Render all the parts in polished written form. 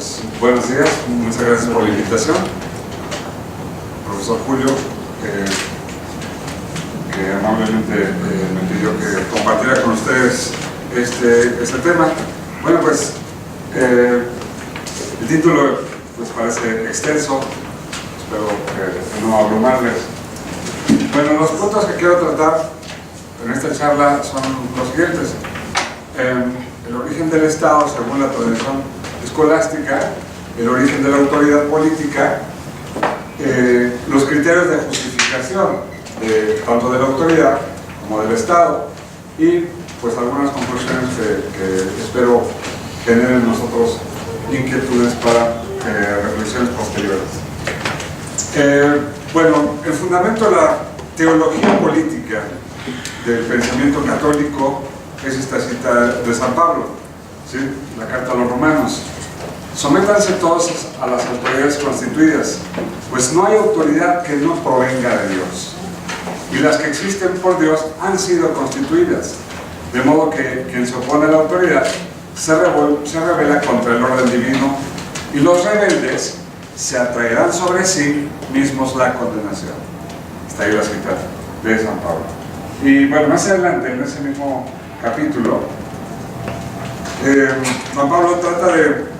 Pues buenos días, muchas gracias por la invitación, profesor Julio, que amablemente me pidió que compartiera con ustedes este tema. Bueno, pues el título pues parece extenso, espero que no abrumarles. Bueno, los puntos que quiero tratar en esta charla son los siguientes. El origen del Estado según la tradición escolástica, el origen de la autoridad política, los criterios de justificación tanto de la autoridad como del Estado y pues algunas conclusiones que espero tener en nosotros inquietudes para reflexiones posteriores. Bueno, el fundamento de la teología política del pensamiento católico es esta cita de San Pablo, ¿sí? La carta a los Romanos. Sométanse todos a las autoridades constituidas, pues no hay autoridad que no provenga de Dios, y las que existen por Dios han sido constituidas, de modo que quien se opone a la autoridad se rebela contra el orden divino, y los rebeldes se atraerán sobre sí mismos la condenación. Está ahí la cita de San Pablo. Y bueno, más adelante en ese mismo capítulo, San Pablo trata de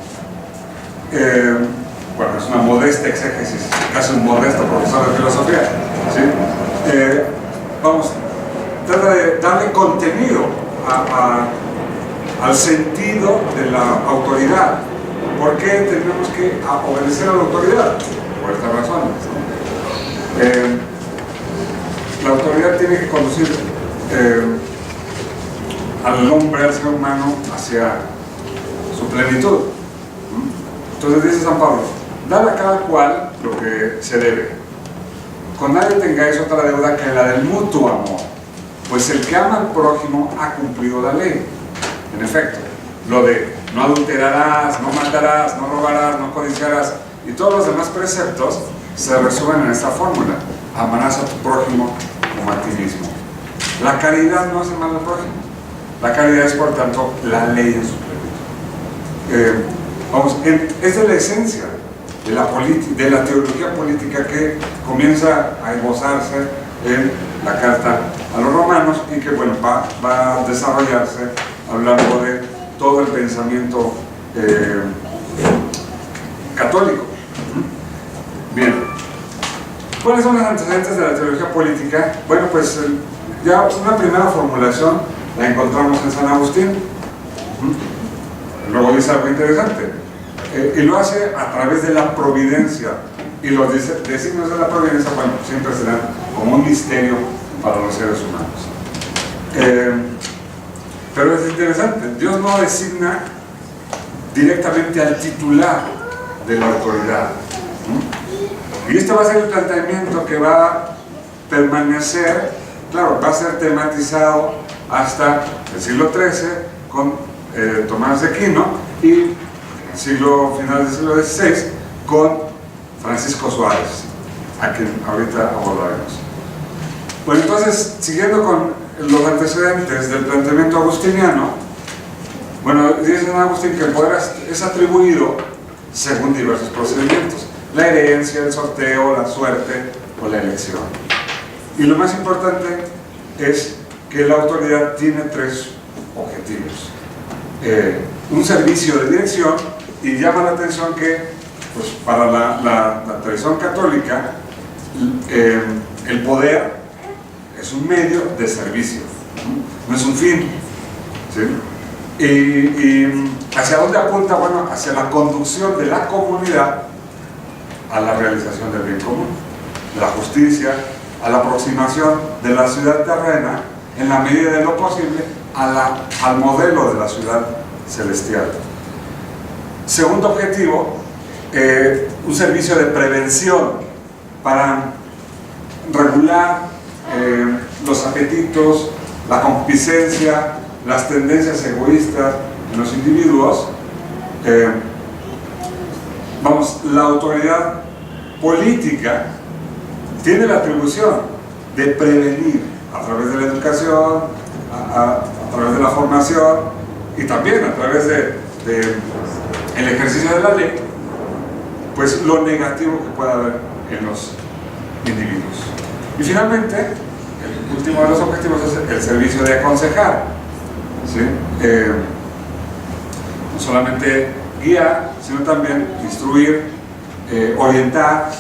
bueno, es una modesta exégesis, casi un modesto profesor de filosofía, ¿sí? Trata de darle contenido al sentido de la autoridad. ¿Por qué tenemos que obedecer a la autoridad? Por estas razones, ¿no? La autoridad tiene que conducir al hombre, al ser humano, hacia su plenitud. Entonces dice San Pablo, dad a cada cual lo que se debe. Con nadie tengáis otra deuda que la del mutuo amor, pues el que ama al prójimo ha cumplido la ley. En efecto, lo de no adulterarás, no matarás, no robarás, no codiciarás y todos los demás preceptos se resumen en esta fórmula: amarás a tu prójimo como a ti mismo. La caridad no hace mal al prójimo. La caridad es, por tanto, la ley en su plenitud. Esa es la esencia de la teología política que comienza a esbozarse en la carta a los romanos y que bueno, va a desarrollarse a lo largo de todo el pensamiento católico. Bien, ¿cuáles son los antecedentes de la teología política? Bueno, pues ya una primera formulación la encontramos en San Agustín. Luego dice algo interesante, y lo hace a través de la providencia, y los designios de la providencia, bueno, siempre serán como un misterio para los seres humanos. Pero es interesante, Dios no designa directamente al titular de la autoridad, y este va a ser el planteamiento que va a permanecer, claro, va a ser tematizado hasta el siglo XIII con Tomás de Aquino y final del siglo XVI con Francisco Suárez, a quien ahorita abordaremos. Bueno, entonces, siguiendo con los antecedentes del planteamiento agustiniano, bueno, dice San Agustín que el poder es atribuido según diversos procedimientos: la herencia, el sorteo, la suerte o la elección. Y lo más importante es que la autoridad tiene tres objetivos. Un servicio de dirección, y llama la atención que pues, para la tradición católica el poder es un medio de servicio, no es un fin, ¿sí? Y ¿hacia dónde apunta? Bueno, hacia la conducción de la comunidad a la realización del bien común, la justicia, a la aproximación de la ciudad terrena en la medida de lo posible al modelo de la ciudad celestial. Segundo objetivo, un servicio de prevención para regular los apetitos, la concupiscencia, las tendencias egoístas en los individuos. La autoridad política tiene la atribución de prevenir a través de la educación, a través de la formación y también a través de el ejercicio de la ley, pues lo negativo que pueda haber en los individuos. Y finalmente, el último de los objetivos es el servicio de aconsejar, ¿sí? No solamente guiar, sino también instruir, orientar.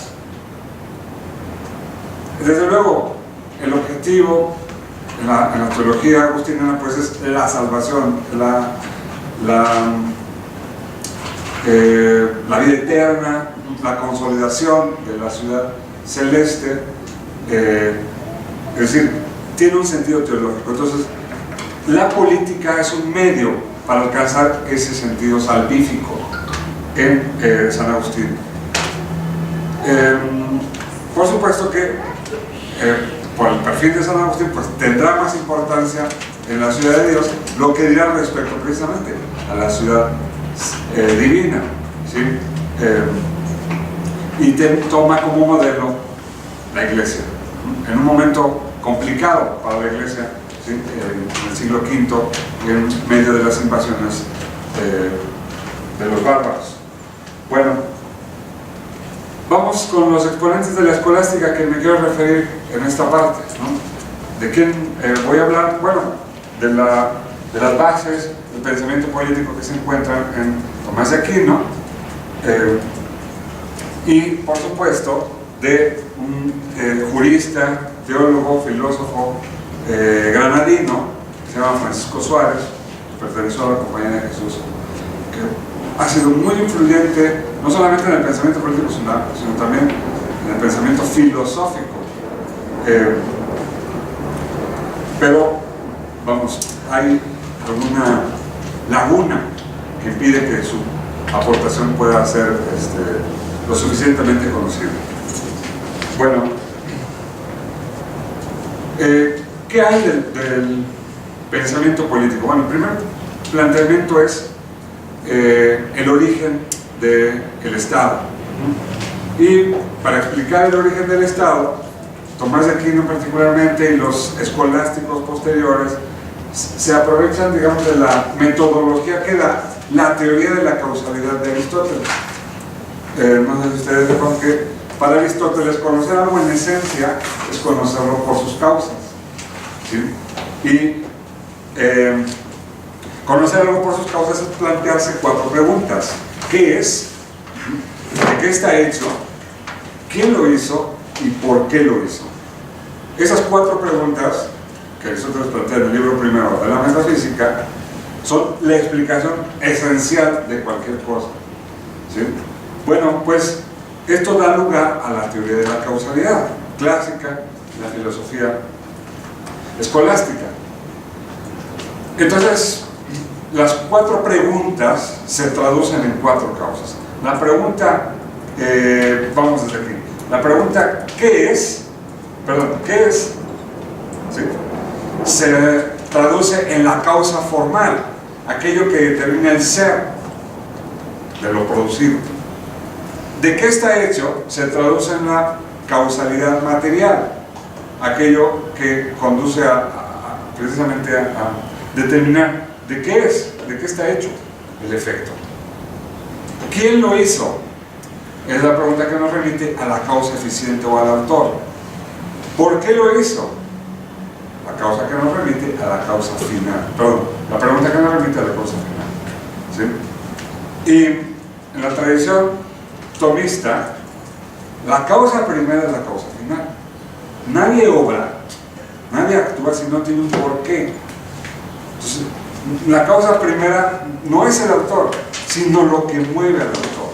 Desde luego, el objetivo en la teología agustiniana pues es la salvación, la vida eterna, la consolidación de la ciudad celeste, es decir, tiene un sentido teológico. Entonces, la política es un medio para alcanzar ese sentido salvífico en San Agustín. Por supuesto que por el perfil de San Agustín pues tendrá más importancia en la ciudad de Dios lo que dirá respecto precisamente a la ciudad divina, ¿sí? Y toma como modelo la iglesia en un momento complicado para la iglesia, ¿sí? En el siglo V, en medio de las invasiones de los bárbaros. Bueno, vamos con los exponentes de la escolástica que me quiero referir en esta parte, ¿no? ¿De quién voy a hablar? Bueno, de las bases del pensamiento político que se encuentran en Tomás de Aquino, y por supuesto de un jurista, teólogo, filósofo granadino que se llama Francisco Suárez, que perteneció a la Compañía de Jesús, que ha sido muy influyente no solamente en el pensamiento político, sino también en el pensamiento filosófico. Pero, vamos, hay alguna laguna que impide que su aportación pueda ser lo suficientemente conocida. Bueno, ¿qué hay del pensamiento político? Bueno, el primer planteamiento es el origen del Estado. Y para explicar el origen del Estado, Tomás de Aquino particularmente y los escolásticos posteriores se aprovechan, digamos, de la metodología que da la teoría de la causalidad de Aristóteles. No sé si ustedes sepan que para Aristóteles conocer algo en esencia es conocerlo por sus causas, ¿sí? Y conocer algo por sus causas es plantearse 4 preguntas. ¿Qué es? ¿De qué está hecho? ¿Quién lo hizo? ¿Y por qué lo hizo? Esas 4 preguntas que Aristóteles plantea en el libro primero de la Metafísica son la explicación esencial de cualquier cosa, ¿sí? Bueno, pues esto da lugar a la teoría de la causalidad clásica, la filosofía escolástica. Entonces, las 4 preguntas se traducen en 4 causas. La pregunta, vamos desde aquí. La pregunta ¿qué es? Perdón, ¿qué es? ¿Sí? Se traduce en la causa formal, aquello que determina el ser de lo producido. ¿De qué está hecho? Se traduce en la causalidad material, aquello que conduce precisamente a determinar de qué es, de qué está hecho el efecto. ¿Quién lo hizo? Es la pregunta que nos remite a la causa eficiente o al autor. ¿Por qué lo hizo? La causa que nos remite a la causa final. Perdón, la pregunta que nos remite a la causa final, ¿sí? Y en la tradición tomista, la causa primera es la causa final. Nadie obra, nadie actúa si no tiene un porqué. Entonces, la causa primera no es el autor, sino lo que mueve al autor,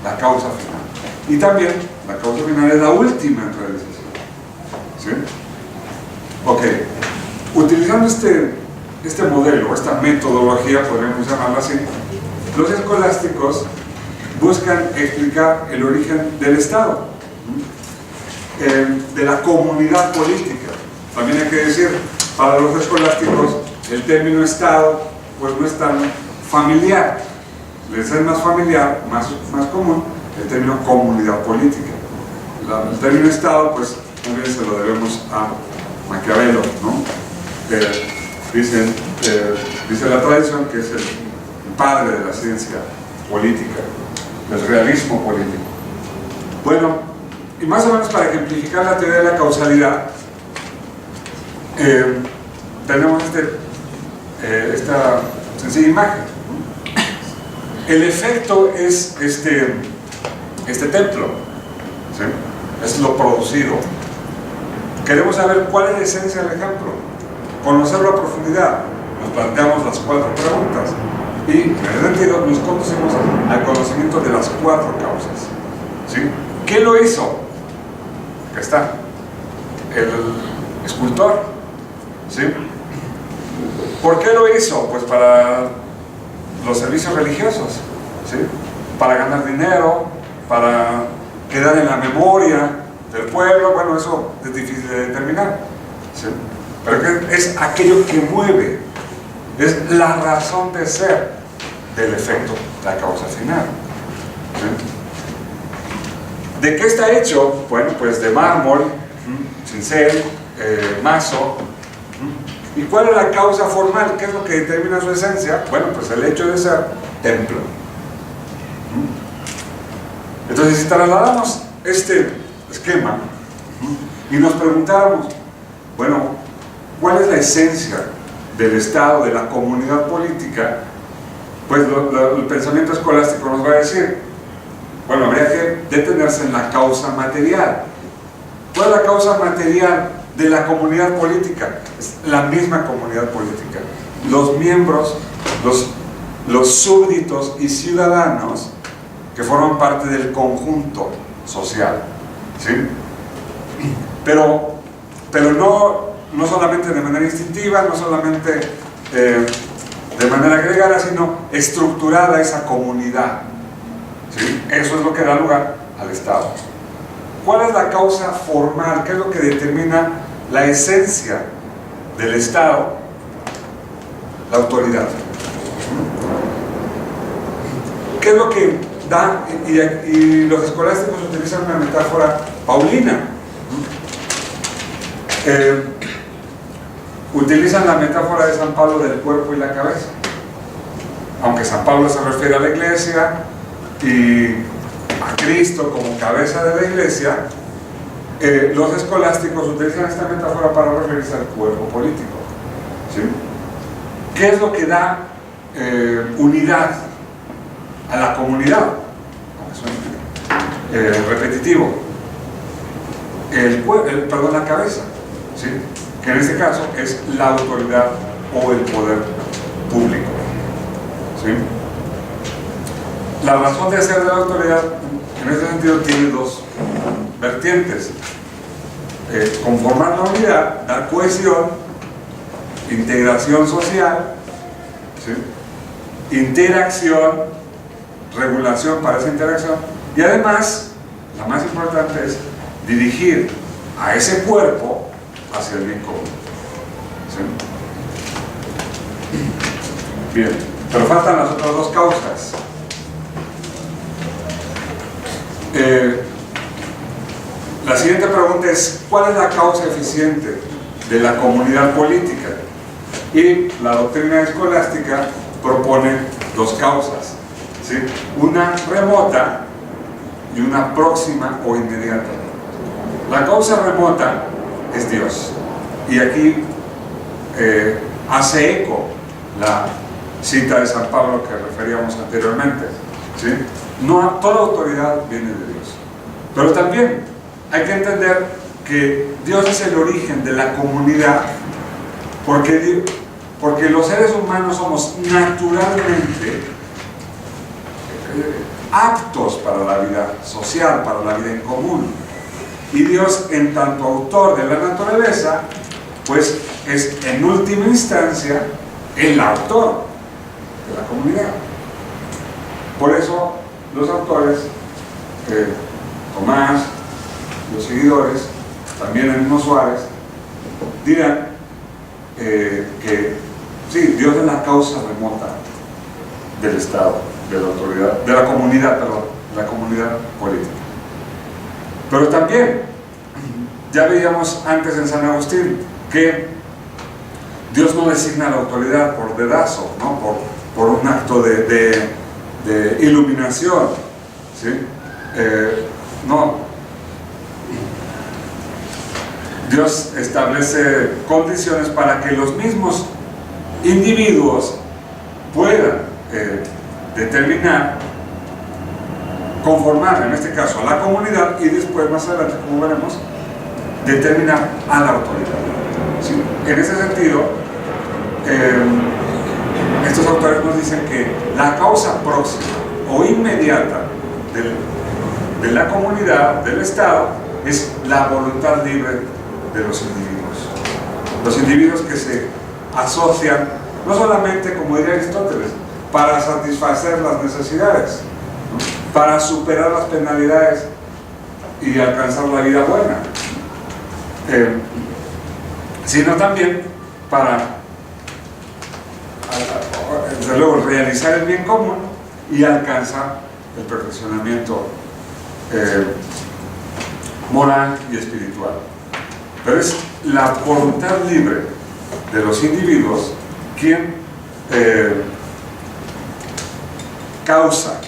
la causa final. Y también la causa final es la última en realización, ¿sí? Ok, utilizando este modelo, esta metodología, podríamos llamarla así, los escolásticos buscan explicar el origen del Estado, de la comunidad política. También hay que decir, para los escolásticos, el término Estado pues no es tan familiar, les es más familiar, más común el término comunidad política. El término Estado pues también se lo debemos a Maquiavelo, ¿no? Dice la tradición que es el padre de la ciencia política, del realismo político. Bueno, y más o menos para ejemplificar la teoría de la causalidad, tenemos esta sencilla imagen. El efecto es este templo, ¿sí? Es lo producido. Queremos saber cuál es la esencia del ejemplo, conocerlo a profundidad. Nos planteamos las 4 preguntas y en ese sentido nos conducimos al conocimiento de las 4 causas, ¿sí? ¿Qué lo hizo? Acá está el escultor, ¿sí? ¿Por qué lo hizo? Pues para los servicios religiosos, ¿sí? Para ganar dinero, para quedar en la memoria del pueblo. Bueno, eso es difícil de determinar, ¿sí? Pero es aquello que mueve, es la razón de ser del efecto, la causa final, ¿sí? ¿De qué está hecho? Bueno, pues de mármol, cincel, mazo. ¿Y cuál es la causa formal? ¿Qué es lo que determina su esencia? Bueno, pues el hecho de ser templo. Entonces, si trasladamos este esquema y nos preguntáramos, bueno, ¿cuál es la esencia del Estado, de la comunidad política? Pues el pensamiento escolástico nos va a decir, bueno, habría que detenerse en la causa material. ¿Cuál es la causa material de la comunidad política? Es la misma comunidad política. Los miembros, los súbditos y ciudadanos que forman parte del conjunto social, ¿sí? Pero no solamente de manera instintiva, no solamente de manera agregada, sino estructurada esa comunidad, ¿sí? Eso es lo que da lugar al Estado. ¿Cuál es la causa formal? ¿Qué es lo que determina la esencia del Estado? La autoridad. ¿Qué es lo que da? Y los escolásticos utilizan una metáfora paulina. Utilizan la metáfora de San Pablo del cuerpo y la cabeza. Aunque San Pablo se refiere a la iglesia y a Cristo como cabeza de la iglesia, los escolásticos utilizan esta metáfora para referirse al cuerpo político, ¿sí? ¿Qué es lo que da unidad a la comunidad? Aunque suene repetitivo. La cabeza, ¿sí? Que en este caso es la autoridad o el poder público, ¿sí? La razón de ser de la autoridad en ese sentido tiene 2 vertientes: conformar la unidad, dar cohesión, integración social, ¿sí? Interacción, regulación para esa interacción, y además, la más importante es dirigir a ese cuerpo hacia el bien común, ¿sí? Bien, pero faltan las otras 2 causas. La siguiente pregunta es: ¿cuál es la causa eficiente de la comunidad política? Y la doctrina escolástica propone 2 causas, ¿sí? Una remota y una próxima o inmediata. La causa remota es Dios, y aquí hace eco la cita de San Pablo que referíamos anteriormente, ¿sí? Toda autoridad viene de Dios, pero también hay que entender que Dios es el origen de la comunidad, porque los seres humanos somos naturalmente aptos para la vida social, para la vida en común, y Dios, en tanto autor de la naturaleza, pues es en última instancia el autor de la comunidad. Por eso los autores, Tomás, los seguidores, también el mismo Suárez, dirán que sí, Dios es la causa remota del Estado, de la autoridad, de la comunidad, perdón, la comunidad política. Pero también, ya veíamos antes en San Agustín, que Dios no designa la autoridad por dedazo, ¿no? por un acto de de iluminación, ¿sí? No. Dios establece condiciones para que los mismos individuos puedan determinar, conformar en este caso a la comunidad y después más adelante, como veremos, determinar a la autoridad, ¿sí? En ese sentido, estos autores nos dicen que la causa próxima o inmediata de la comunidad, del Estado, es la voluntad libre de los individuos. Los individuos que se asocian, no solamente, como diría Aristóteles, para satisfacer las necesidades, ¿no? Para superar las penalidades y alcanzar la vida buena, sino también para, desde luego, realizar el bien común y alcanzar el perfeccionamiento moral y espiritual. Pero es la voluntad libre de los individuos quien causa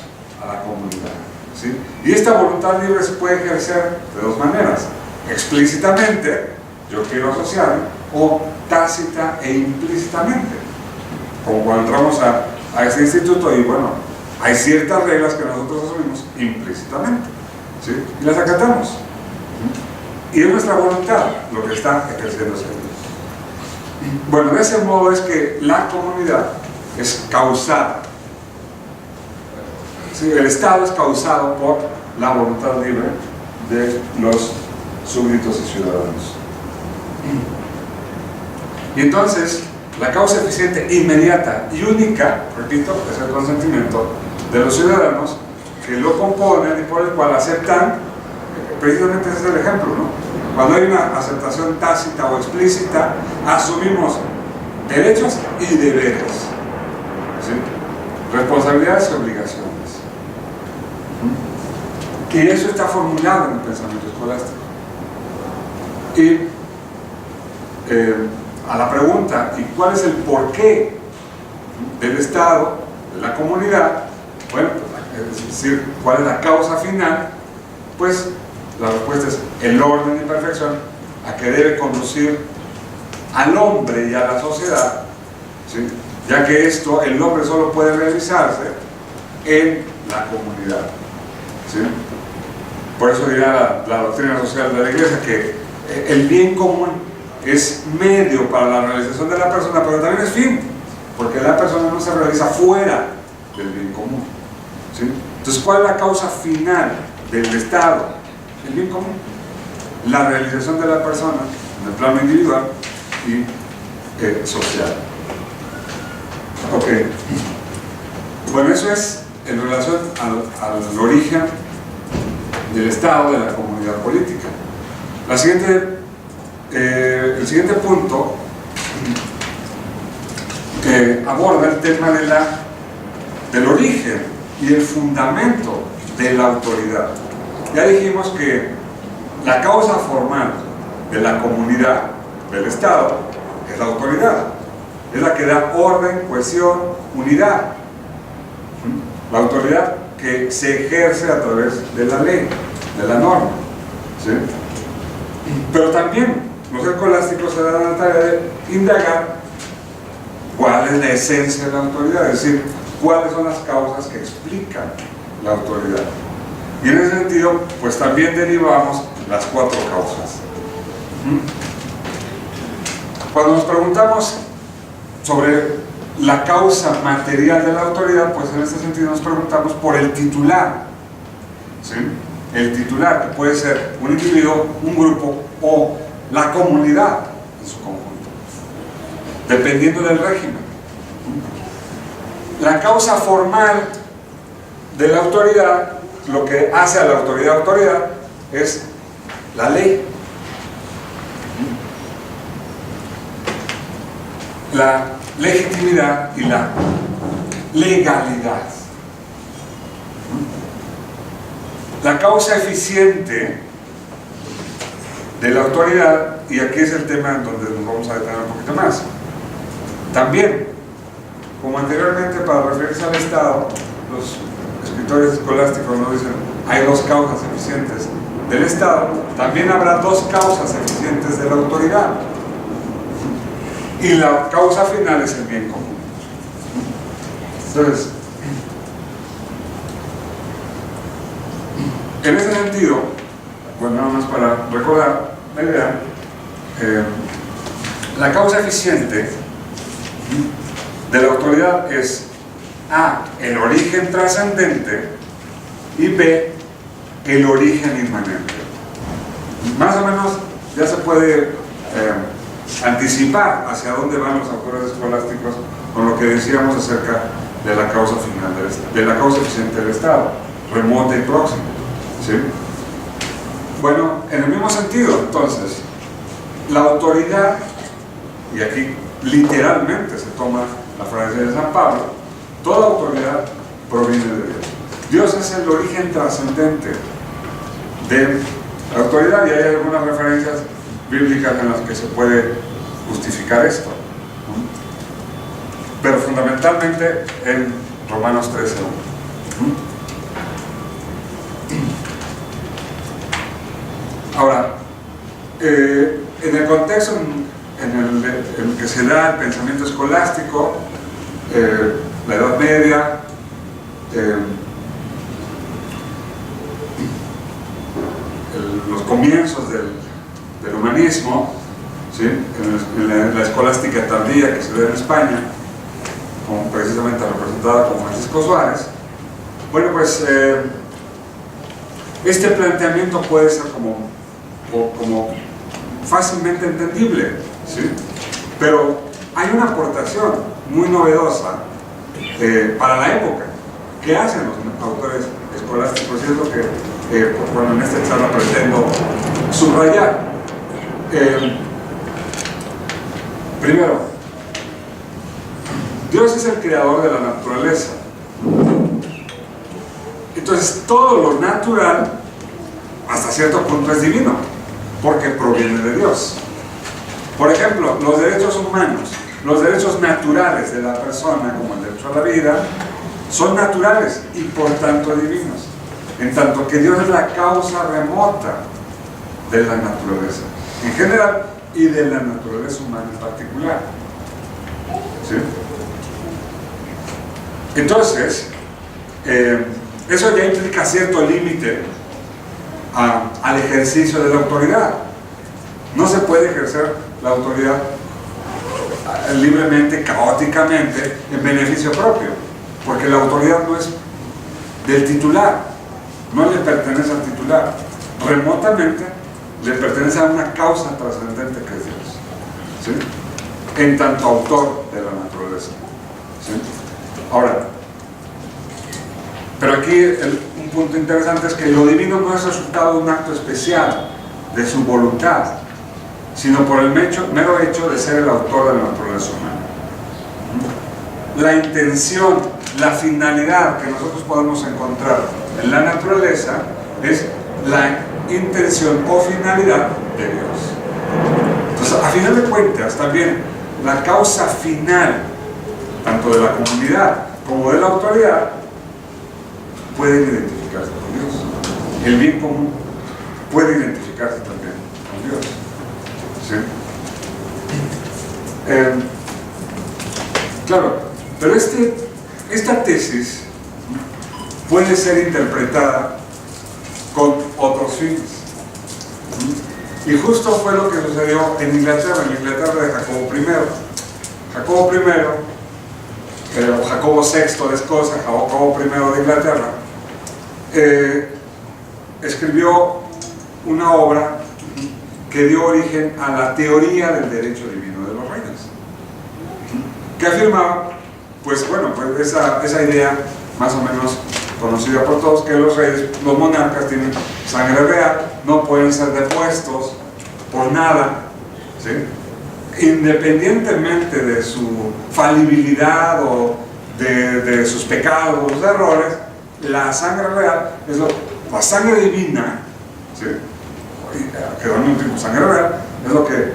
a la comunidad, ¿sí? Y esta voluntad libre se puede ejercer de dos maneras: explícitamente, yo quiero asociarme, o tácita e implícitamente, como cuando entramos a este instituto y bueno, hay ciertas reglas que nosotros asumimos implícitamente, ¿sí? Y las acatamos, y es nuestra voluntad lo que está ejerciéndose. Bueno, de ese modo es que la comunidad es causada, ¿sí? El Estado es causado por la voluntad libre de los súbditos y ciudadanos. Y entonces, la causa eficiente, inmediata y única, repito, es el consentimiento de los ciudadanos que lo componen y por el cual aceptan. Precisamente ese es el ejemplo, ¿no? Cuando hay una aceptación tácita o explícita, asumimos derechos y deberes, ¿sí? Responsabilidades y obligaciones. Y eso está formulado en el pensamiento escolástico. Y a la pregunta, ¿y cuál es el porqué del Estado, de la comunidad? Bueno, es decir, ¿cuál es la causa final? Pues la respuesta es el orden y perfección a que debe conducir al hombre y a la sociedad, ¿sí? Ya que esto, el hombre solo puede realizarse en la comunidad, ¿sí? Por eso dirá la doctrina social de la Iglesia que el bien común es medio para la realización de la persona, pero también es fin, porque la persona no se realiza fuera del bien común, ¿sí? Entonces, ¿cuál es la causa final del Estado? El bien común, la realización de la persona en el plano individual y social. Ok, bueno, eso es en relación al origen del Estado, de la comunidad política. El siguiente punto aborda el tema del origen y el fundamento de la autoridad. Ya dijimos que la causa formal de la comunidad, del Estado, es la autoridad. Es la que da orden, cohesión, unidad. La autoridad que se ejerce a través de la ley, de la norma, ¿sí? Pero también los escolásticos se dan la tarea de indagar cuál es la esencia de la autoridad, es decir, cuáles son las causas que explican la autoridad. Y en ese sentido, pues también derivamos las cuatro causas. Cuando nos preguntamos sobre la causa material de la autoridad, pues en este sentido nos preguntamos por el titular, ¿sí? El titular, que puede ser un individuo, un grupo o la comunidad en su conjunto, dependiendo del régimen. La causa formal de la autoridad, lo que hace a la autoridad es la ley, la legitimidad y la legalidad. La causa eficiente de la autoridad, y aquí es el tema en donde nos vamos a detener un poquito más, también, como anteriormente para referirse al Estado, los escritores escolásticos nos dicen hay dos causas eficientes del Estado, también habrá dos causas eficientes de la autoridad. Y la causa final es el bien común. Entonces, en ese sentido, bueno, nada más para recordar la idea, la causa eficiente de la autoridad es A, el origen trascendente, y B, el origen inmanente. Más o menos ya se puede anticipar hacia dónde van los autores escolásticos con lo que decíamos acerca de la causa final de la causa eficiente del Estado, remota y próxima, ¿sí? Bueno, en el mismo sentido, entonces, la autoridad, y aquí literalmente se toma la frase de San Pablo, toda autoridad proviene de Dios. Dios es el origen trascendente de la autoridad, y hay algunas referencias bíblicas en las que se puede justificar esto, pero fundamentalmente en Romanos 13:1. Ahora, en el contexto en el que se da el pensamiento escolástico, la Edad Media, los comienzos del humanismo, ¿sí? en la escolástica tardía que se ve en España, como precisamente representada por Francisco Suárez, bueno, pues este planteamiento puede ser como fácilmente entendible, ¿sí? Pero hay una aportación muy novedosa para la época que hacen los autores escolásticos, y es lo que bueno, en esta charla pretendo subrayar. Primero, Dios es el creador de la naturaleza. Entonces todo lo natural hasta cierto punto es divino, porque proviene de Dios. Por ejemplo, los derechos humanos, los derechos naturales de la persona, como el derecho a la vida, son naturales y por tanto divinos, en tanto que Dios es la causa remota de la naturaleza en general y de la naturaleza humana en particular, ¿sí? Entonces, eso ya implica cierto límite al ejercicio de la autoridad. No se puede ejercer la autoridad libremente, caóticamente, en beneficio propio, porque la autoridad no es del titular, no le pertenece al titular, remotamente le pertenece a una causa trascendente que es Dios, ¿sí? En tanto autor de la naturaleza, ¿sí? Ahora, pero aquí un punto interesante es que lo divino no es resultado de un acto especial de su voluntad, sino por el mero hecho de ser el autor de la naturaleza humana. La intención, la finalidad que nosotros podemos encontrar en la naturaleza es la intención o finalidad de Dios. Entonces, a final de cuentas, también la causa final, tanto de la comunidad como de la autoridad, pueden identificarse con Dios. El bien común puede identificarse también con Dios, ¿sí? Claro, pero esta tesis puede ser interpretada con otros fines, y justo fue lo que sucedió en Inglaterra de Jacobo I. Jacobo VI de Escocia, Jacobo I de Inglaterra, escribió una obra que dio origen a la teoría del derecho divino de los reyes, que afirmaba, pues bueno, pues esa idea más o menos conocida por todos, que los reyes, los monarcas tienen sangre real, no pueden ser depuestos por nada, ¿sí? Independientemente de su falibilidad o de sus pecados o sus errores. La sangre real es la sangre divina, ¿sí? Que dan un tipo de sangre real, es lo que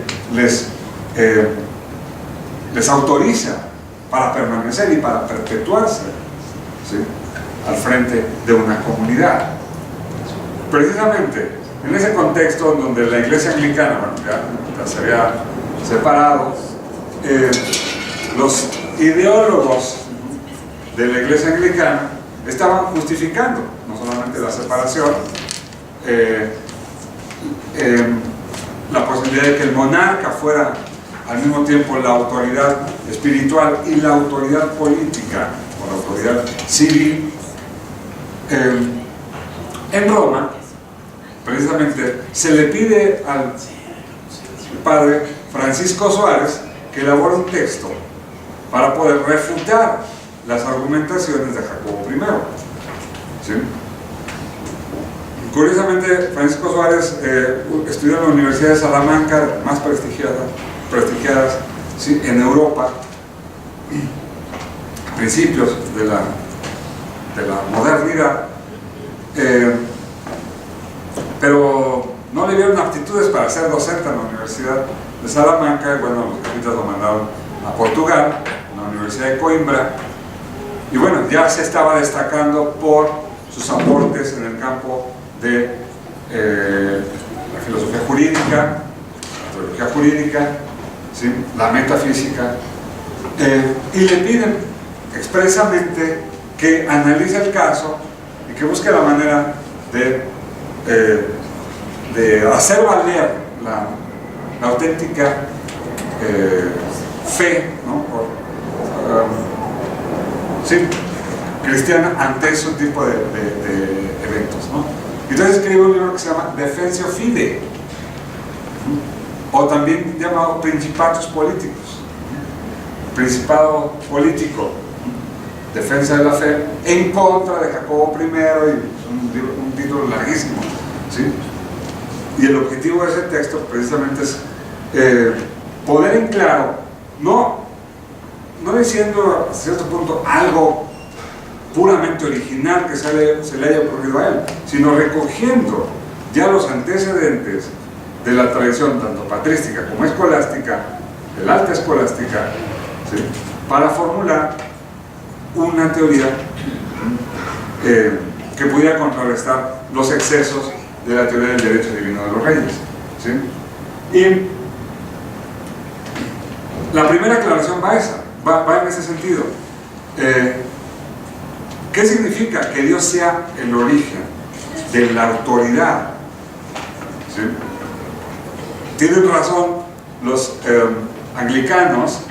les autoriza para permanecer y para perpetuarse, ¿sí? al frente de una comunidad. Precisamente en ese contexto donde la iglesia anglicana, bueno, ya se había separado, los ideólogos de la iglesia anglicana estaban justificando no solamente la separación, la posibilidad de que el monarca fuera al mismo tiempo la autoridad espiritual y la autoridad política o la autoridad civil. En Roma, precisamente, se le pide al padre Francisco Suárez que elabore un texto para poder refutar las argumentaciones de Jacobo I. ¿Sí? Curiosamente, Francisco Suárez estudió en la Universidad de Salamanca, más prestigiadas, ¿sí?, en Europa, a principios de la modernidad, pero no le dieron aptitudes para ser docente en la Universidad de Salamanca. Y bueno, los jesuitas lo mandaron a Portugal, a la Universidad de Coimbra, y bueno, ya se estaba destacando por sus aportes en el campo de la filosofía jurídica, la teología jurídica, ¿sí?, la metafísica, y le piden expresamente que analice el caso y que busque la manera de hacer valer la auténtica fe, ¿no?, sí, cristiana ante ese tipo de eventos, ¿no? Entonces escribe un libro que se llama Defensio Fide, o también llamado Principatus Políticos, Principado Político, Defensa de la Fe, en contra de Jacobo I, y un título larguísimo, ¿sí? Y el objetivo de ese texto precisamente es poner en claro, no diciendo a cierto punto algo puramente original que se le haya ocurrido a él, sino recogiendo ya los antecedentes de la tradición tanto patrística como escolástica, de la alta escolástica, ¿sí?, para formular una teoría que pudiera contrarrestar los excesos de la teoría del derecho divino de los reyes, ¿sí? Y la primera aclaración va en ese sentido. ¿Qué significa que Dios sea el origen de la autoridad? ¿Sí? Tienen razón los anglicanos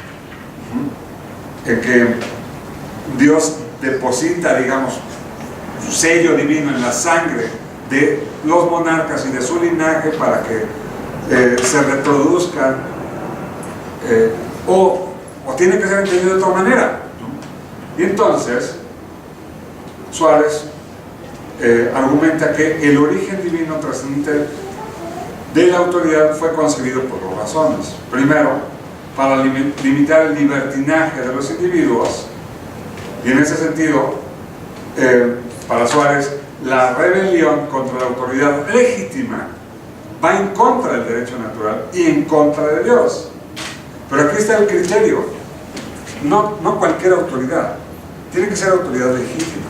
en que Dios deposita, digamos, su sello divino en la sangre de los monarcas y de su linaje para que se reproduzcan, o tiene que ser entendido de otra manera, ¿no? Y entonces Suárez argumenta que el origen divino trascendente de la autoridad fue concebido por dos razones. Primero, para limitar el libertinaje de los individuos, y en ese sentido, para Suárez, la rebelión contra la autoridad legítima va en contra del derecho natural y en contra de Dios. Pero aquí está el criterio: no cualquier autoridad, tiene que ser autoridad legítima,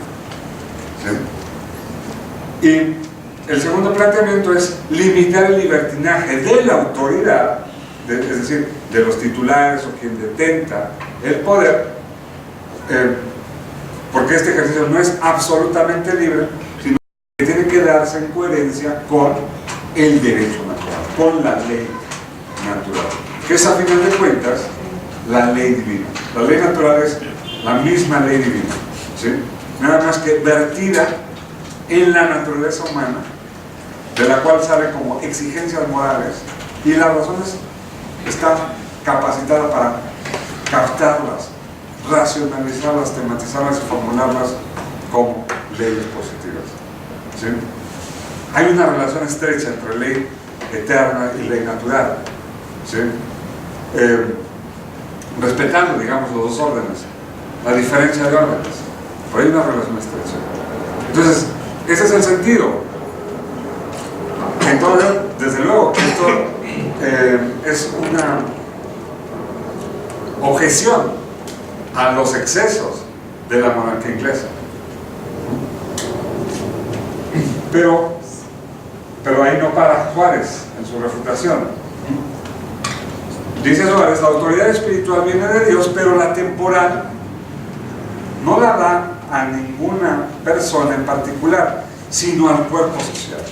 ¿sí? Y el segundo planteamiento es limitar el libertinaje de la autoridad, es decir, de los titulares o quien detenta el poder, porque este ejercicio no es absolutamente libre, sino que tiene que darse en coherencia con el derecho natural, con la ley natural, que es, a final de cuentas, la ley divina. La ley natural es la misma ley divina, ¿sí?, nada más que vertida en la naturaleza humana, de la cual sale como exigencias morales, y las razones están capacitadas para captarlas, racionalizarlas, tematizarlas y formularlas como leyes positivas, ¿sí? Hay una relación estrecha entre ley eterna y ley natural, ¿sí? Respetando, digamos, los dos órdenes, la diferencia de órdenes, pero hay una relación estrecha. Entonces, ese es el sentido. Entonces, desde luego, esto es una objeción a los excesos de la monarquía inglesa. Pero ahí no para Juárez en su refutación. Dice Suárez, la autoridad espiritual viene de Dios, pero la temporal no la da a ninguna persona en particular, sino al cuerpo social,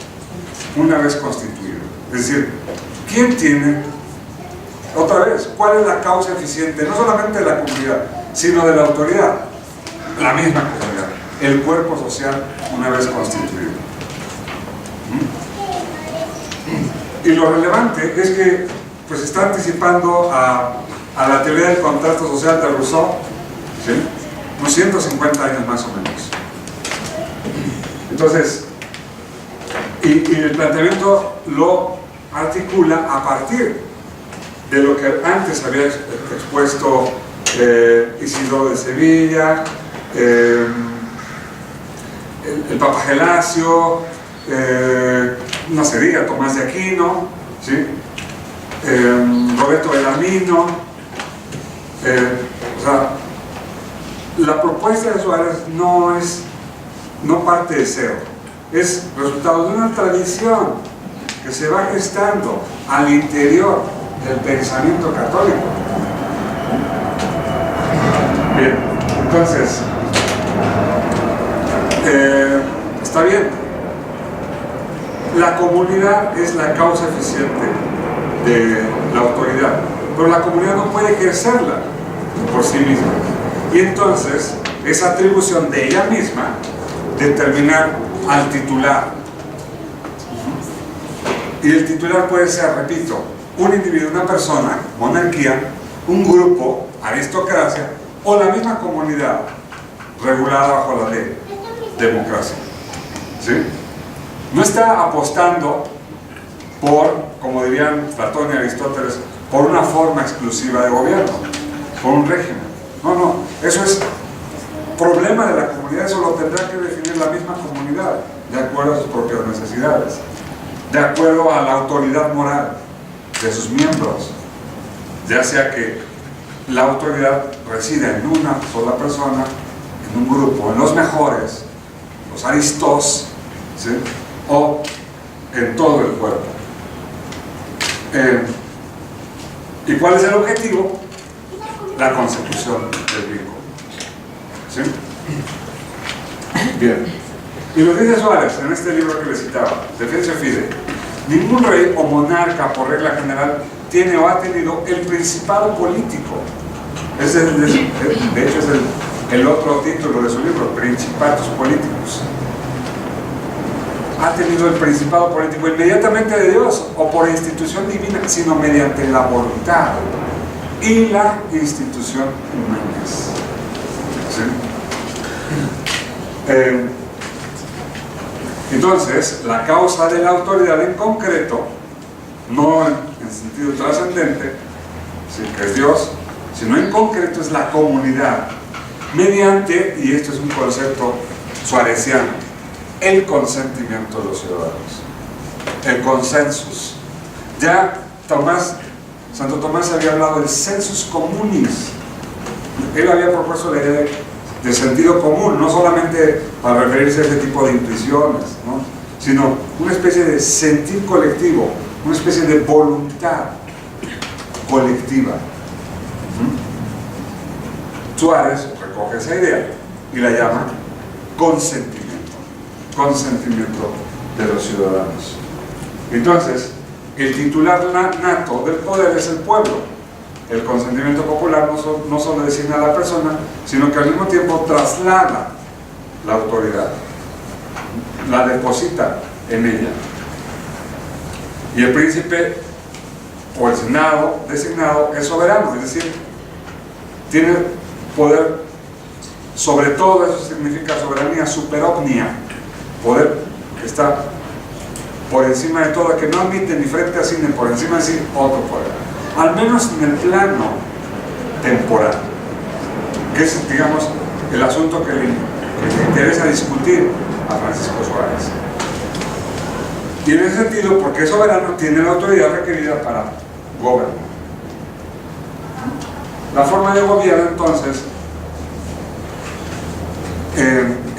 una vez constituido. Es decir, ¿quién tiene? Otra vez, ¿cuál es la causa eficiente? No solamente de la comunidad, sino de la autoridad. La misma comunidad, el cuerpo social, una vez constituido. Y lo relevante es que pues está anticipando a la teoría del contrato social de Rousseau, ¿sí? Unos 150 años más o menos. Entonces, y el planteamiento lo articula a partir de lo que antes había expuesto Isidoro de Sevilla, el Papa Gelasio, no se diga, Tomás de Aquino, ¿sí? Roberto Bellarmino. O sea, la propuesta de Suárez no parte de cero, es resultado de una tradición que se va gestando al interior del pensamiento católico. Bien, entonces, está bien, la comunidad es la causa eficiente de la autoridad, pero la comunidad no puede ejercerla por sí misma, y entonces es atribución de ella misma determinar al titular. Y el titular puede ser, repito, un individuo, una persona, monarquía, un grupo, aristocracia, o la misma comunidad regulada bajo la ley, democracia. ¿Sí? No está apostando por, como dirían Platón y Aristóteles, por una forma exclusiva de gobierno, por un régimen. No, eso es problema de la comunidad, eso lo tendrá que definir la misma comunidad, de acuerdo a sus propias necesidades, de acuerdo a la autoridad moral de sus miembros, ya sea que la autoridad resida en una sola persona, en un grupo, en los mejores, los aristos, ¿sí? O en todo el cuerpo. ¿Y cuál es el objetivo? La consecución del vínculo. ¿Sí? Bien. Y lo dice Suárez en este libro que le citaba, Defensio Fidei: ningún rey o monarca, por regla general, tiene o ha tenido el principado político. De hecho, es el otro título de su libro, Principatos Políticos. Ha tenido el principado político inmediatamente de Dios o por institución divina, sino mediante la voluntad y la institución humanas. ¿Sí? Entonces, la causa de la autoridad en concreto, no en sentido trascendente, ¿sí?, que es Dios, sino en concreto es la comunidad, mediante, y esto es un concepto suareciano, el consentimiento de los ciudadanos, el consensus. Ya Santo Tomás había hablado del sensus communis. Él había propuesto la idea de sentido común, no solamente para referirse a ese tipo de intuiciones, ¿no?, sino una especie de sentir colectivo, una especie de voluntad colectiva. Suárez recoge esa idea y la llama consentimiento de los ciudadanos. Entonces, el titular nato del poder es el pueblo. El consentimiento popular no solo designa a la persona, sino que al mismo tiempo traslada la autoridad, la deposita en ella. Y el príncipe o el senado designado es soberano, es decir, tiene poder sobre todo. Eso significa soberanía superomnia, poder que está por encima de todo, que no admite ni frente a sí ni por encima de sí otro poder, al menos en el plano temporal, que es, digamos, el asunto que le interesa discutir a Francisco Suárez. Y en ese sentido, porque es soberano, tiene la autoridad requerida para gobernar. La forma de gobierno, entonces,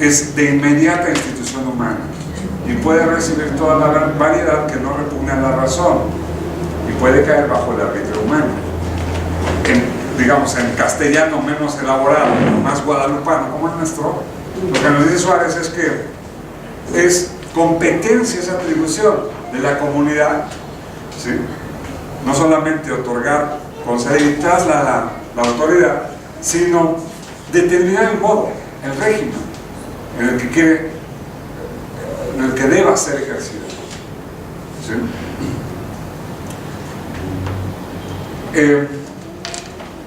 es de inmediata institución humana. y puede recibir toda la variedad que no repugna a la razón y puede caer bajo el arbitrio humano. Digamos, en castellano menos elaborado, más guadalupano como el nuestro, lo que nos dice Suárez es que es competencia, esa atribución de la comunidad, ¿sí? No solamente otorgar, conceder y trasladar la autoridad, sino determinar el modo, el régimen en el que deba ser ejercido, ¿sí?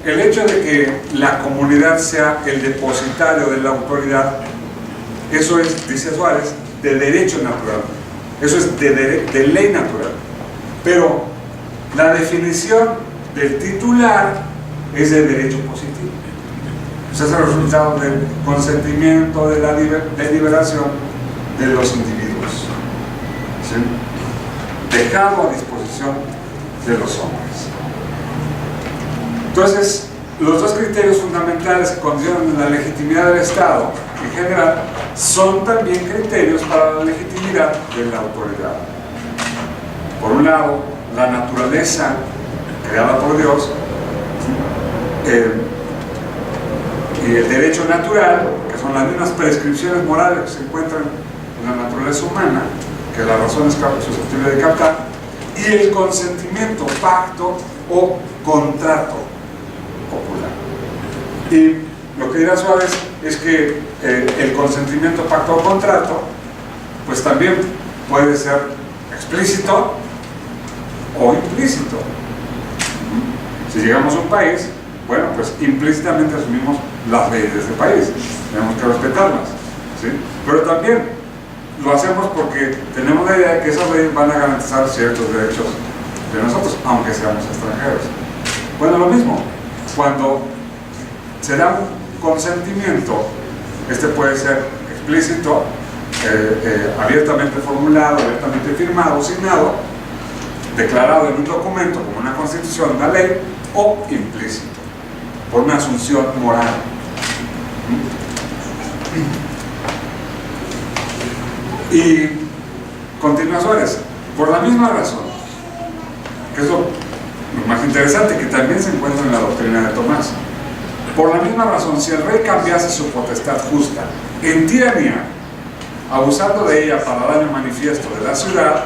El hecho de que la comunidad sea el depositario de la autoridad, eso es, dice Suárez, de derecho natural, eso es de ley natural, pero la definición del titular es de derecho positivo. Ese es el resultado del consentimiento, de la deliberación de los individuos, ¿sí? Dejado a disposición de los hombres. Entonces, los dos criterios fundamentales que condicionan la legitimidad del Estado en general son también criterios para la legitimidad de la autoridad. Por un lado, la naturaleza creada por Dios y el derecho natural, que son las mismas prescripciones morales que se encuentran en la naturaleza humana, que la razón es susceptible de captar, y el consentimiento, pacto o contrato popular. Y lo que dirá Suárez es que el consentimiento, pacto o contrato, pues también puede ser explícito o implícito. Si llegamos a un país, bueno, pues implícitamente asumimos las leyes de ese país, tenemos que respetarlas, ¿sí? Pero también lo hacemos porque tenemos la idea de que esas leyes van a garantizar ciertos derechos de nosotros, aunque seamos extranjeros. Bueno, lo mismo, cuando se da un consentimiento, este puede ser explícito, abiertamente formulado, abiertamente firmado, signado, declarado en un documento como una constitución, una ley, o implícito, por una asunción moral. Y continúa Suárez, por la misma razón, que es lo más interesante, que también se encuentra en la doctrina de Tomás. Por la misma razón, si el rey cambiase su potestad justa en tiranía, abusando de ella para daño manifiesto de la ciudad,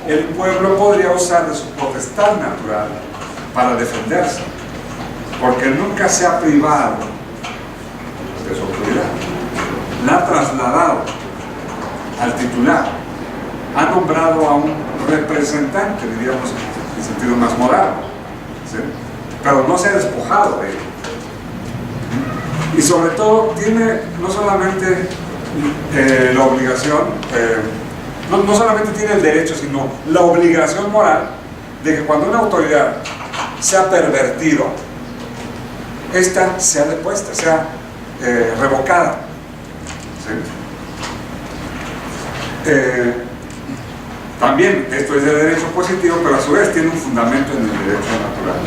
el pueblo podría usar de su potestad natural para defenderse, porque nunca se ha privado de su autoridad, la ha trasladado al titular, ha nombrado a un representante, diríamos en sentido más moral, ¿sí? Pero no se ha despojado de él. Y sobre todo tiene no solamente la obligación, no solamente tiene el derecho, sino la obligación moral de que cuando una autoridad se ha pervertido, esta sea depuesta, sea revocada, ¿sí? También esto es de derecho positivo, pero a su vez tiene un fundamento en el derecho natural.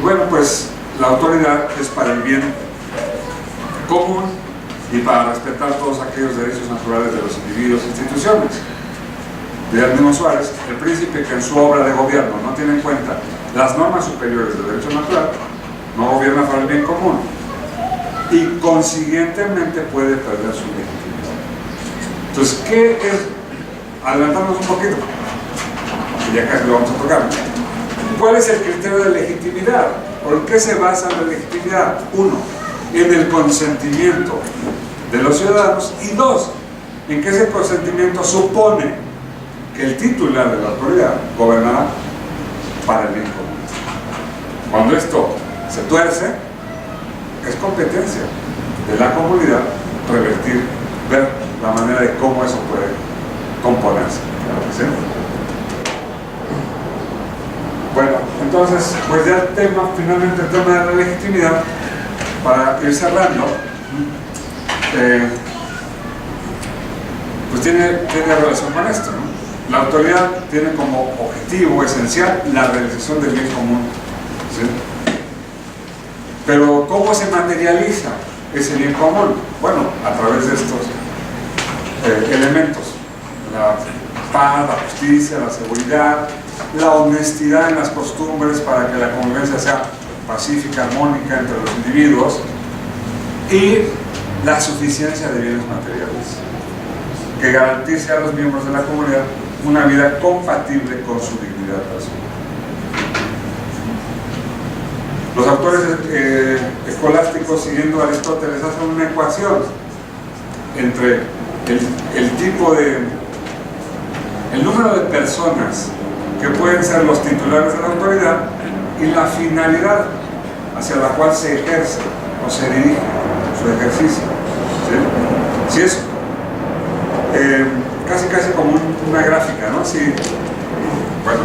Bueno, pues la autoridad es para el bien común y para respetar todos aquellos derechos naturales de los individuos e instituciones. Dirá el mismo Suárez, el príncipe que en su obra de gobierno no tiene en cuenta las normas superiores del derecho natural, no gobierna para el bien común y consiguientemente puede perder su legitimidad. Entonces, ¿qué es? Adelantamos un poquito, que ya casi lo vamos a tocar. ¿Cuál es el criterio de legitimidad? ¿Por qué se basa la legitimidad? Uno, en el consentimiento de los ciudadanos, y dos, en que ese consentimiento supone que el titular de la autoridad gobernará para el bien común. Cuando esto se tuerce, es competencia de la comunidad revertir, ver la manera de cómo eso puede componerse. ¿Sí? Bueno, entonces, pues ya el tema, finalmente el tema de la legitimidad, para ir cerrando, pues tiene relación con esto, ¿no? La autoridad tiene como objetivo esencial la realización del bien común, ¿sí? Pero ¿cómo se materializa ese bien común? Bueno, a través de estos elementos: la paz, la justicia, la seguridad, la honestidad en las costumbres para que la convivencia sea pacífica, armónica entre los individuos, y la suficiencia de bienes materiales que garantice a los miembros de la comunidad una vida compatible con su dignidad personal. Los autores escolásticos, siguiendo a Aristóteles, hacen una ecuación entre el número de personas que pueden ser los titulares de la autoridad y la finalidad hacia la cual se ejerce o se dirige su ejercicio. ¿Sí? Si es casi como una gráfica, ¿no? Si, bueno,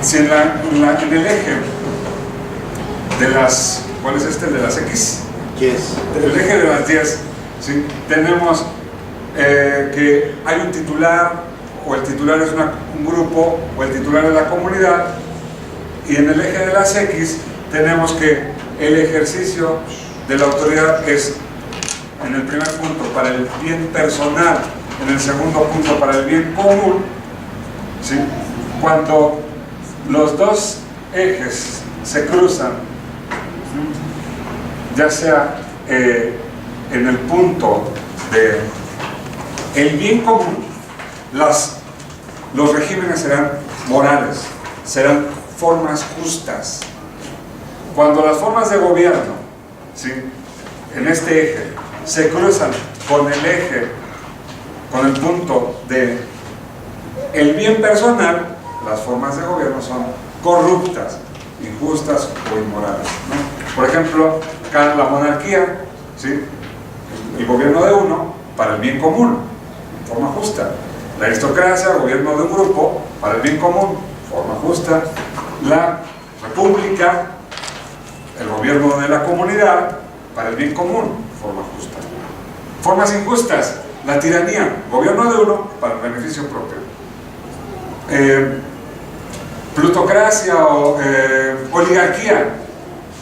si en el eje de las, ¿cuál es este? De las X. Yes. El eje de las 10, ¿sí? Tenemos que hay un titular, o el titular es un grupo, o el titular es la comunidad, y en el eje de las X tenemos que el ejercicio de la autoridad es, en el primer punto, para el bien personal, en el segundo punto, para el bien común, ¿sí? Cuando los dos ejes se cruzan, ya sea en el punto de el bien común, los regímenes serán morales, serán formas justas. Cuando las formas de gobierno, ¿sí?, en este eje se cruzan con el eje, con el punto de el bien personal, las formas de gobierno son corruptas, injustas o inmorales, ¿no? Por ejemplo, la monarquía, ¿sí?, el gobierno de uno para el bien común, forma justa. La aristocracia, gobierno de un grupo para el bien común, forma justa. La república, el gobierno de la comunidad para el bien común, forma justa. Formas injustas: la tiranía, gobierno de uno para el beneficio propio. Plutocracia o oligarquía,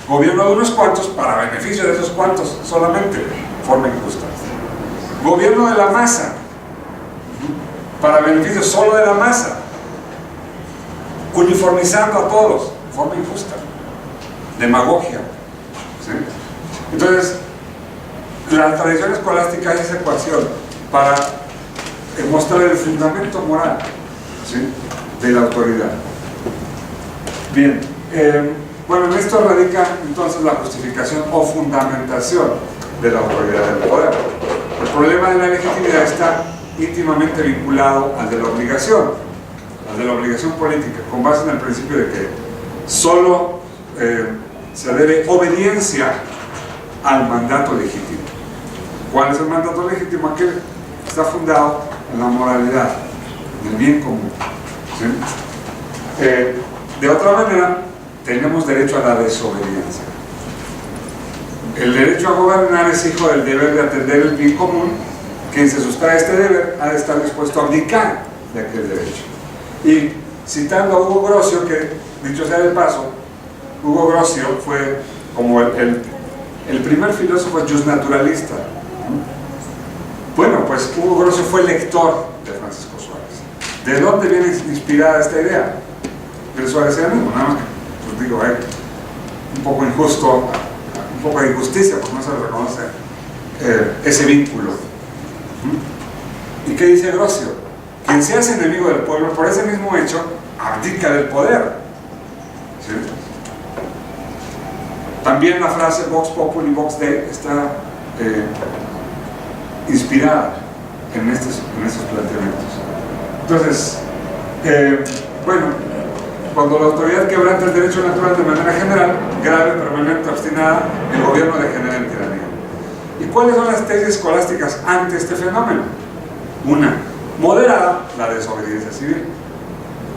gobierno de unos cuantos para beneficio de esos cuantos solamente, forma injusta. Gobierno de la masa, para beneficio solo de la masa, uniformizando a todos, forma injusta. Demagogia, ¿sí? Entonces, la tradición escolástica es esa ecuación para mostrar el fundamento moral, ¿sí?, de la autoridad. Bien, bueno, en esto radica entonces la justificación o fundamentación de la autoridad del poder. El problema de la legitimidad está íntimamente vinculado al de la obligación política, con base en el principio de que solo se debe obediencia al mandato legítimo. ¿Cuál es el mandato legítimo? Aquel que está fundado en la moralidad, en el bien común, ¿sí? De otra manera, tenemos derecho a la desobediencia. El derecho a gobernar es hijo del deber de atender el bien común. Quien se sustrae a este deber ha de estar dispuesto a abdicar de aquel derecho. Y citando a Hugo Grocio, que dicho sea de paso, Hugo Grocio fue como el primer filósofo justnaturalista. Bueno, pues Hugo Grocio fue lector de Francisco Suárez. ¿De dónde viene inspirada esta idea? Del suarecianismo, nada más que, pues digo, hay un poco injusto, un poco de injusticia, porque no se le reconoce ese vínculo. ¿Y qué dice Grocio? Quien se hace enemigo del pueblo por ese mismo hecho abdica del poder, ¿sí? También la frase Vox Populi Vox Dei está inspirada en estos planteamientos. Entonces, bueno, cuando la autoridad quebranta el derecho natural de manera general, grave, permanente, obstinada, el gobierno degenera en tiranía. ¿Y cuáles son las tesis escolásticas ante este fenómeno? Una, moderada, la desobediencia civil.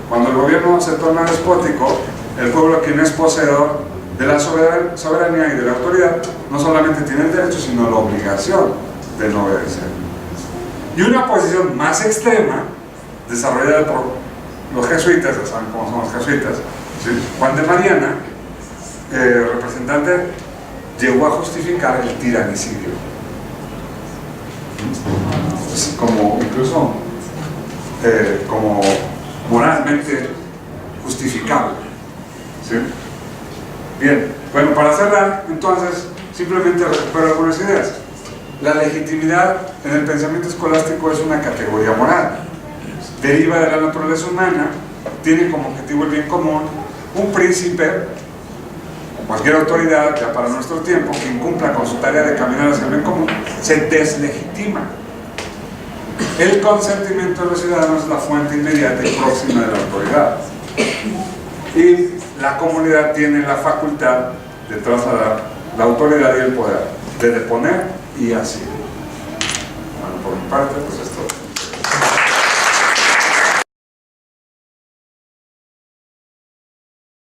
Cuando el gobierno se torna despótico, el pueblo, quien es poseedor de la soberanía y de la autoridad, no solamente tiene el derecho, sino la obligación de no obedecer. Y una posición más extrema, desarrollada por los jesuitas, ya saben cómo son los jesuitas, ¿sí? Juan de Mariana, representante llegó a justificar el tiranicidio. Es como, incluso, como moralmente justificable. ¿Sí? Bien, bueno, para cerrar, entonces, simplemente recupero algunas ideas. La legitimidad en el pensamiento escolástico es una categoría moral. Deriva de la naturaleza humana, tiene como objetivo el bien común. Un príncipe, o cualquier autoridad, ya para nuestro tiempo, que incumpla con su tarea de caminar hacia el bien común, se deslegitima. El consentimiento de los ciudadanos es la fuente inmediata y próxima de la autoridad. Y la comunidad tiene la facultad de trasladar la autoridad y el poder, de deponer y así. Bueno, por mi parte, pues